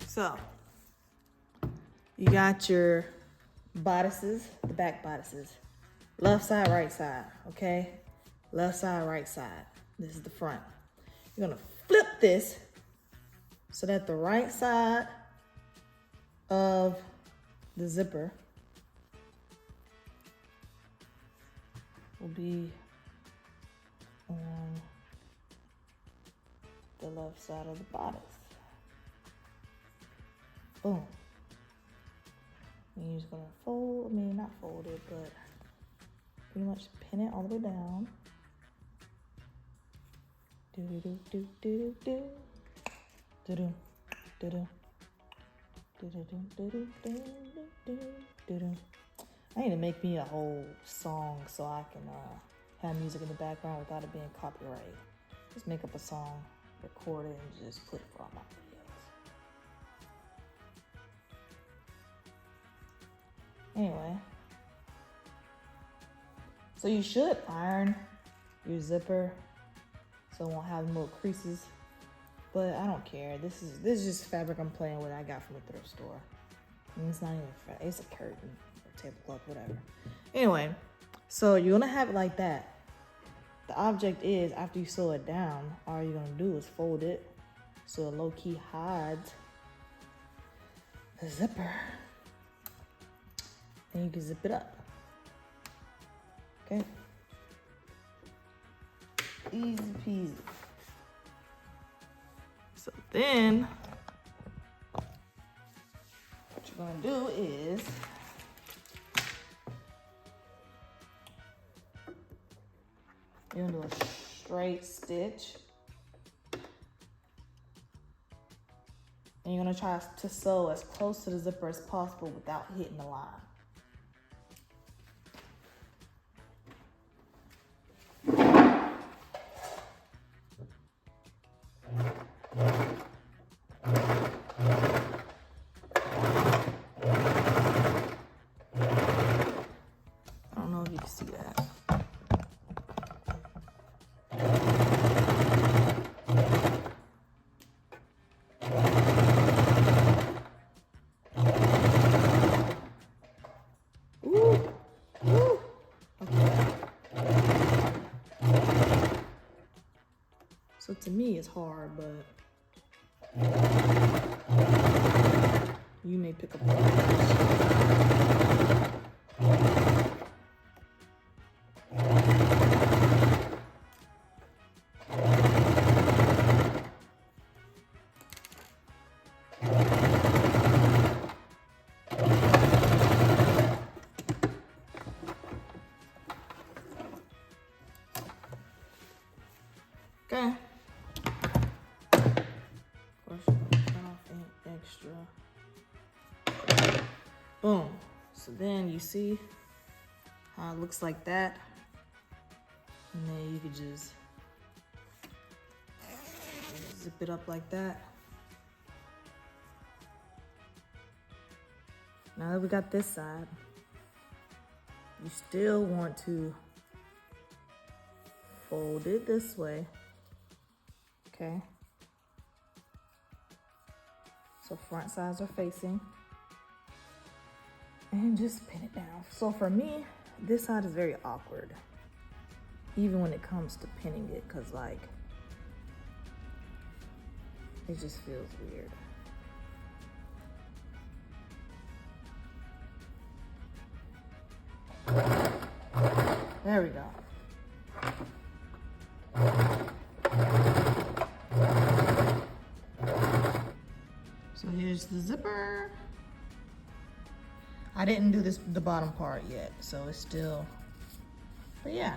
So, you got your bodices, the back bodices. Left side, right side, okay? Left side, right side. This is the front. You're gonna flip this so that the right side of the zipper will be on the left side of the bodice. Boom. And you're just gonna not fold it, but pretty much pin it all the way down. Do do do do do do do do do do. I need to make me a whole song so I can have music in the background without it being copyrighted. Just make up a song, record it, and just put it for all my videos. Anyway, so you should iron your zipper so it won't have little creases. But I don't care. This is just fabric I'm playing with. I got from the thrift store. And it's not even fabric. It's a curtain or tablecloth, whatever. Anyway, so you're gonna have it like that. The object is, after you sew it down, all you're gonna do is fold it so it low-key hides the zipper. And you can zip it up. Okay? Easy peasy. So then, what you're gonna do is you're gonna do a straight stitch. And you're gonna try to sew as close to the zipper as possible without hitting the line. See that. Ooh. Ooh. Okay. So to me it's hard, but you may pick up the okay. Of course, you're gonna cut off any extra. Boom. So then you see how it looks like that. And then you could just zip it up like that. Now that we got this side, you still want to fold it this way. Okay, so front sides are facing, and just pin it down. So for me, this side is very awkward, even when it comes to pinning it, because like, it just feels weird. There we go. So here's the zipper. I didn't do the bottom part yet, so it's still, but yeah.